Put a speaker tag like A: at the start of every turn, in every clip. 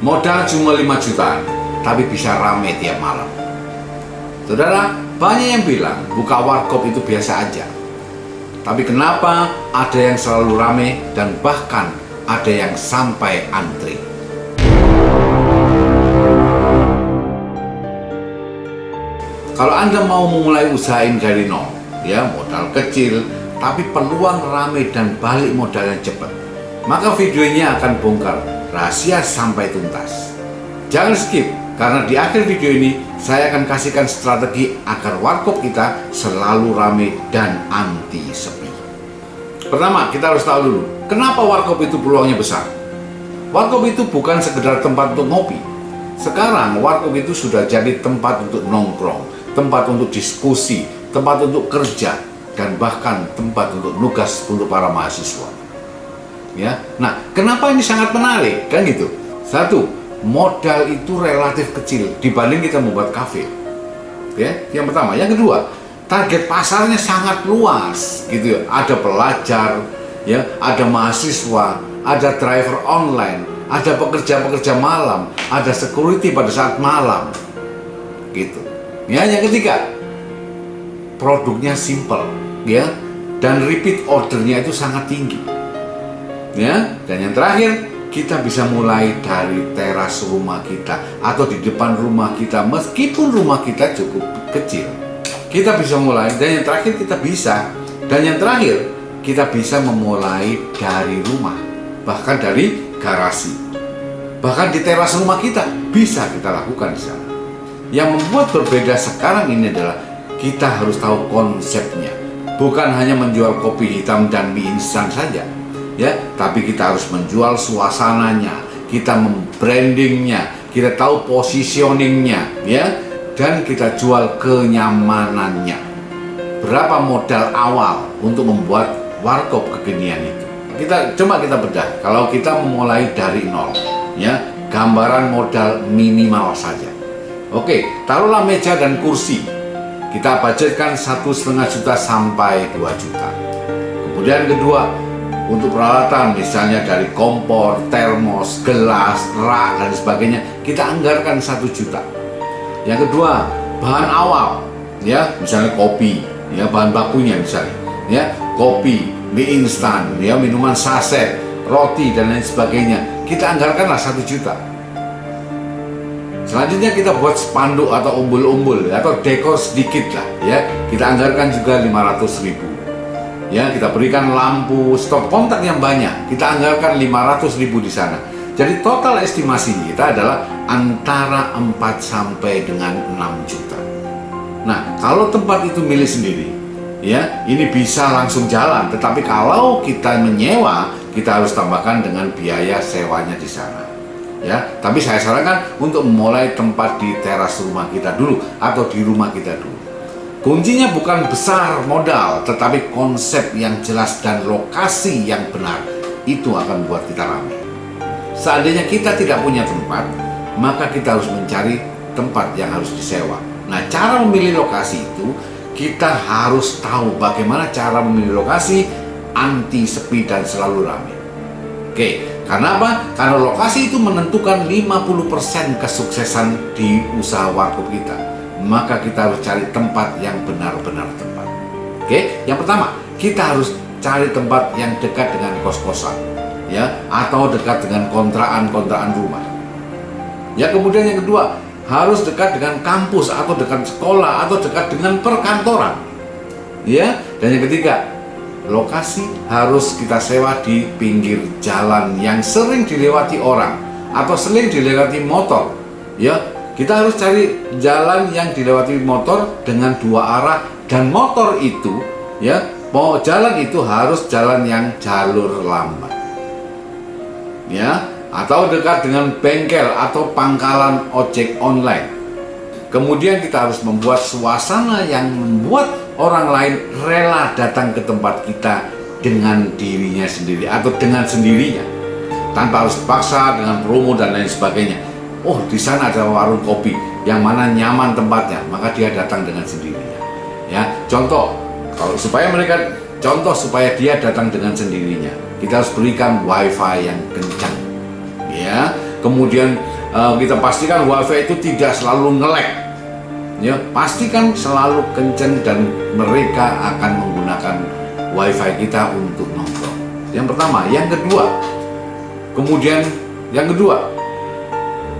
A: Modal cuma 5 jutaan, tapi bisa rame tiap malam. Saudara, banyak yang bilang buka warkop itu biasa aja. Tapi kenapa ada yang selalu rame dan bahkan ada yang sampai antri? Kalau Anda mau memulai usahain dari nol, ya modal kecil, tapi peluang rame dan balik modalnya cepat, maka video ini akan bongkar rahasia sampai tuntas. Jangan skip, karena di akhir video ini saya akan kasihkan strategi agar warkop kita selalu rame dan anti sepi. Pertama, kita harus tahu dulu, kenapa warkop itu peluangnya besar. Warkop itu bukan sekedar tempat untuk ngopi. Sekarang warkop itu sudah jadi tempat untuk nongkrong, tempat untuk diskusi, tempat untuk kerja, dan bahkan tempat untuk nugas untuk para mahasiswa. Ya, nah kenapa ini sangat menarik? Kan gitu. Satu, modal itu relatif kecil dibanding kita membuat kafe. Ya, yang pertama. Yang kedua, target pasarnya sangat luas, gitu ya. Ada pelajar, ya, ada mahasiswa, ada driver online, ada pekerja-pekerja malam, ada security pada saat malam, gitu. Ya, yang ketiga, produknya simple, ya, dan repeat ordernya itu sangat tinggi. Ya, dan yang terakhir, kita bisa mulai dari teras rumah kita atau di depan rumah kita, meskipun rumah kita cukup kecil. Kita bisa mulai, dan yang terakhir kita bisa memulai dari rumah, bahkan dari garasi, bahkan di teras rumah kita bisa kita lakukan di sana. Yang membuat berbeda sekarang ini adalah kita harus tahu konsepnya, bukan hanya menjual kopi hitam dan mie instan saja. Ya, tapi kita harus menjual suasananya, kita membrandingnya, kita tahu positioningnya, ya, dan kita jual kenyamanannya. Berapa modal awal untuk membuat warkop kekinian itu? Kita bedah. Kalau kita memulai dari nol, ya, gambaran modal minimal saja. Oke, taruhlah meja dan kursi. Kita budgetkan 1,5 juta sampai 2 juta. Kemudian kedua, untuk peralatan misalnya dari kompor, termos, gelas, rak, dan sebagainya, kita anggarkan 1 juta. Yang kedua, bahan awal, ya, misalnya kopi, ya, bahan bakunya misalnya, ya, kopi, mie instan, ya, minuman saset, roti, dan lain sebagainya, kita anggarkanlah 1 juta. Selanjutnya kita buat spanduk atau umbul-umbul atau dekor sedikit lah, ya, kita anggarkan juga 500.000. Ya, kita berikan lampu, stop kontak yang banyak, kita anggarkan 500.000 di sana. Jadi total estimasi kita adalah antara 4 sampai dengan 6 juta. Nah, kalau tempat itu milik sendiri, ya, ini bisa langsung jalan. Tetapi kalau kita menyewa, kita harus tambahkan dengan biaya sewanya di sana. Ya, tapi saya sarankan untuk memulai tempat di teras rumah kita dulu atau di rumah kita dulu. Kuncinya bukan besar modal, tetapi konsep yang jelas dan lokasi yang benar. Itu akan membuat kita ramai. Seandainya kita tidak punya tempat, maka kita harus mencari tempat yang harus disewa. Nah, cara memilih lokasi itu, kita harus tahu bagaimana cara memilih lokasi anti sepi dan selalu ramai. Oke, karena apa? Karena lokasi itu menentukan 50% kesuksesan di usaha warkop kita. Maka kita harus cari tempat yang benar-benar tepat. Oke, yang pertama, kita harus cari tempat yang dekat dengan kos-kosan, ya, atau dekat dengan kontrakan rumah. Ya, kemudian yang kedua, harus dekat dengan kampus atau dekat sekolah atau dekat dengan perkantoran. Ya, dan yang ketiga, lokasi harus kita sewa di pinggir jalan yang sering dilewati orang atau sering dilewati motor. Ya, kita harus cari jalan yang dilewati motor dengan 2 arah, dan motor itu, ya, mau jalan itu harus jalan yang jalur lambat, ya, atau dekat dengan bengkel atau pangkalan ojek online. Kemudian kita harus membuat suasana yang membuat orang lain rela datang ke tempat kita dengan dirinya sendiri atau dengan sendirinya, tanpa harus dipaksa dengan promo dan lain sebagainya. Oh, di sana ada warung kopi yang mana nyaman tempatnya, maka dia datang dengan sendirinya. Ya, contoh supaya dia datang dengan sendirinya, kita harus berikan wifi yang kencang. Ya, Kemudian kita pastikan wifi itu tidak selalu nge-lag. Ya, pastikan selalu kenceng dan mereka akan menggunakan wifi kita untuk nongkrong. Yang pertama, yang kedua,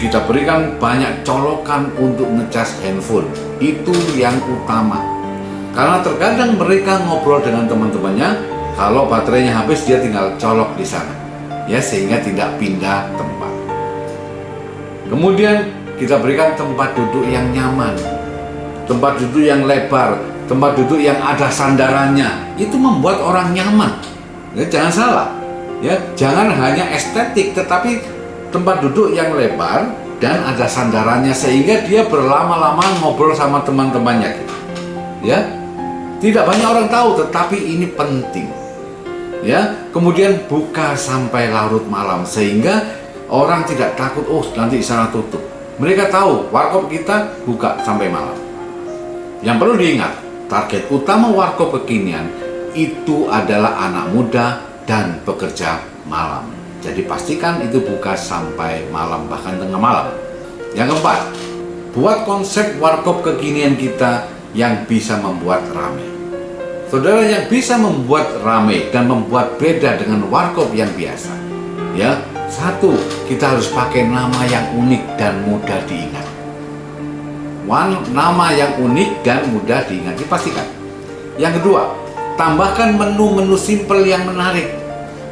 A: kita berikan banyak colokan untuk ngecas handphone. Itu yang utama. Karena terkadang mereka ngobrol dengan teman-temannya, kalau baterainya habis dia tinggal colok di sana. Ya, sehingga tidak pindah tempat. Kemudian kita berikan tempat duduk yang nyaman, tempat duduk yang lebar, tempat duduk yang ada sandarannya. Itu membuat orang nyaman. Ya, jangan salah. Ya, jangan hanya estetik, tetapi tempat duduk yang lebar dan ada sandarannya sehingga dia berlama-lama ngobrol sama teman-temannya. Ya, tidak banyak orang tahu, tetapi ini penting. Ya, kemudian buka sampai larut malam sehingga orang tidak takut, oh nanti di sana tutup. Mereka tahu warkop kita buka sampai malam. Yang perlu diingat, target utama warkop kekinian itu adalah anak muda dan pekerja malam. Jadi pastikan itu buka sampai malam, bahkan tengah malam. Yang keempat, buat konsep warkop kekinian kita yang bisa membuat ramai. Saudara, yang bisa membuat ramai dan membuat beda dengan warkop yang biasa. Ya, satu, kita harus pakai nama yang unik dan mudah diingat. Nama yang unik dan mudah diingat, dipastikan. Yang kedua, tambahkan menu-menu simpel yang menarik.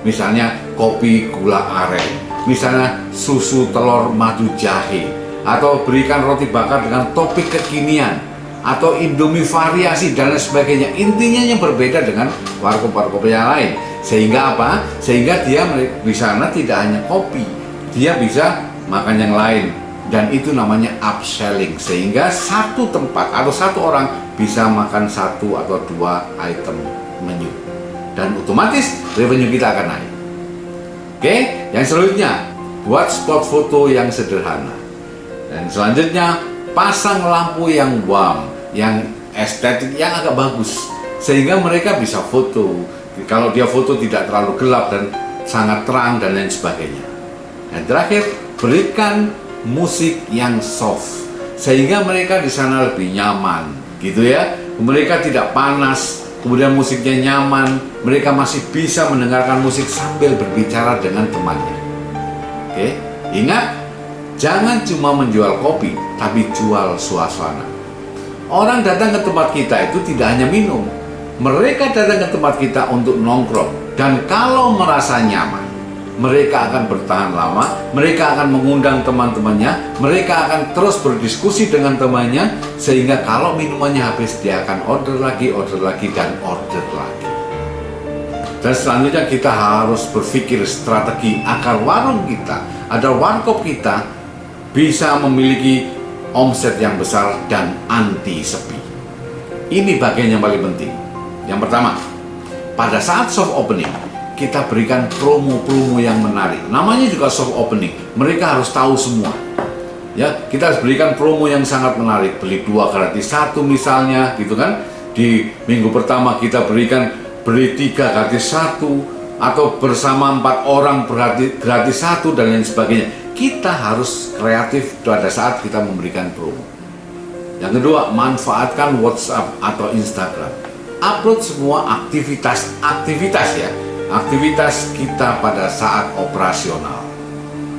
A: Misalnya kopi gula aren, misalnya susu telur madu jahe, atau berikan roti bakar dengan topik kekinian, atau indomie variasi dan lain sebagainya. Intinya yang berbeda dengan warkop-warkop yang lain. Sehingga apa? Sehingga dia di sana tidak hanya kopi, dia bisa makan yang lain. Dan itu namanya upselling. Sehingga satu tempat atau satu orang bisa makan satu atau dua item menu. Dan otomatis revenue kita akan naik. Oke, yang selanjutnya, buat spot foto yang sederhana. Dan selanjutnya, pasang lampu yang warm, yang estetik, yang agak bagus. Sehingga mereka bisa foto. Kalau dia foto tidak terlalu gelap dan sangat terang dan lain sebagainya. Dan terakhir, berikan musik yang soft sehingga mereka di sana lebih nyaman, gitu ya. Mereka tidak panas, kemudian musiknya nyaman, mereka masih bisa mendengarkan musik sambil berbicara dengan temannya. Oke, ingat, jangan cuma menjual kopi, tapi jual suasana. Orang datang ke tempat kita itu tidak hanya minum, mereka datang ke tempat kita untuk nongkrong. Dan kalau merasa nyaman, mereka akan bertahan lama, mereka akan mengundang teman-temannya, mereka akan terus berdiskusi dengan temannya, sehingga kalau minumannya habis, dia akan order lagi, dan order lagi. Dan selanjutnya kita harus berpikir strategi agar warung kita, agar warkop kita bisa memiliki omset yang besar dan anti sepi. Ini bagian yang paling penting. Yang pertama, pada saat soft opening, kita berikan promo-promo yang menarik. Namanya juga soft opening. Mereka harus tahu semua. Ya, kita harus berikan promo yang sangat menarik. Beli 2 gratis 1 misalnya, gitu kan? Di minggu pertama kita berikan beli 3 gratis 1, atau bersama 4 orang gratis 1 dan lain sebagainya. Kita harus kreatif pada saat kita memberikan promo. Yang kedua, manfaatkan WhatsApp atau Instagram. Upload semua aktivitas ya. Aktivitas kita pada saat operasional.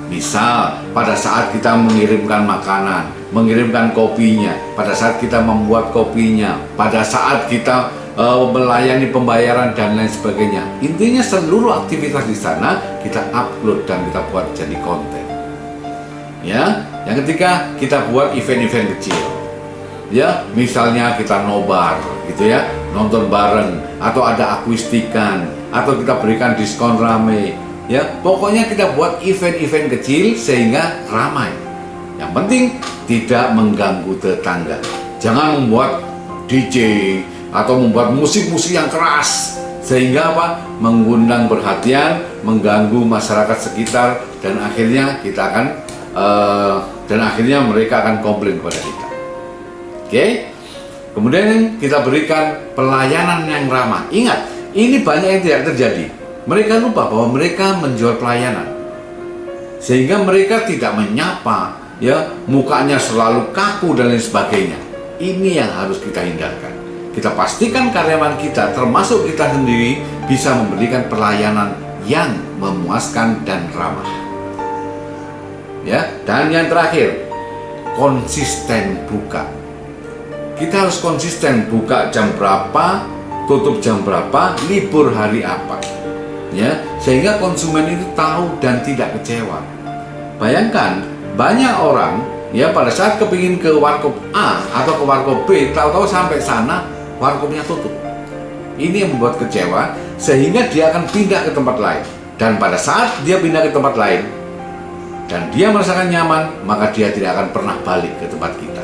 A: Misal, pada saat kita mengirimkan makanan, mengirimkan kopinya, pada saat kita membuat kopinya, pada saat kita melayani pembayaran dan lain sebagainya. Intinya seluruh aktivitas di sana kita upload dan kita buat jadi konten. Ya, yang ketiga, kita buat event-event kecil. Ya, misalnya kita nobar gitu ya, nonton bareng, atau ada akustikan, atau kita berikan diskon rame. Ya, pokoknya kita buat event-event kecil sehingga ramai. Yang penting tidak mengganggu tetangga. Jangan membuat DJ atau membuat musik-musik yang keras sehingga apa? Mengundang perhatian, mengganggu masyarakat sekitar, dan akhirnya kita akan mereka akan komplain kepada kita. Oke? Kemudian kita berikan pelayanan yang ramah. Ingat, ini banyak yang tidak terjadi. Mereka lupa bahwa mereka menjual pelayanan. sehingga mereka tidak menyapa, ya, mukanya selalu kaku dan lain sebagainya. Ini yang harus kita hindarkan. Kita pastikan karyawan kita, termasuk kita sendiri, bisa memberikan pelayanan yang memuaskan dan ramah. Ya, dan yang terakhir, konsisten buka. Kita harus konsisten buka jam berapa, tutup jam berapa, libur hari apa. Ya, sehingga konsumen itu tahu dan tidak kecewa. Bayangkan, banyak orang ya pada saat kepingin ke warkop A atau ke warkop B, tahu-tahu sampai sana warkopnya tutup. Ini yang membuat kecewa, sehingga dia akan pindah ke tempat lain. Dan pada saat dia pindah ke tempat lain dan dia merasakan nyaman, maka dia tidak akan pernah balik ke tempat kita.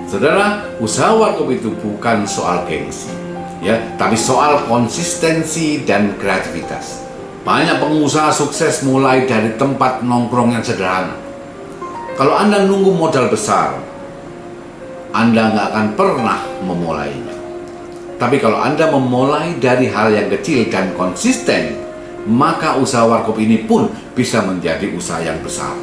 A: Saudara, usaha warkop itu bukan soal gengsi, ya, tapi soal konsistensi dan kreativitas. Banyak pengusaha sukses mulai dari tempat nongkrong yang sederhana. Kalau Anda nunggu modal besar, Anda nggak akan pernah memulainya. Tapi kalau Anda memulai dari hal yang kecil dan konsisten, maka usaha warkop ini pun bisa menjadi usaha yang besar.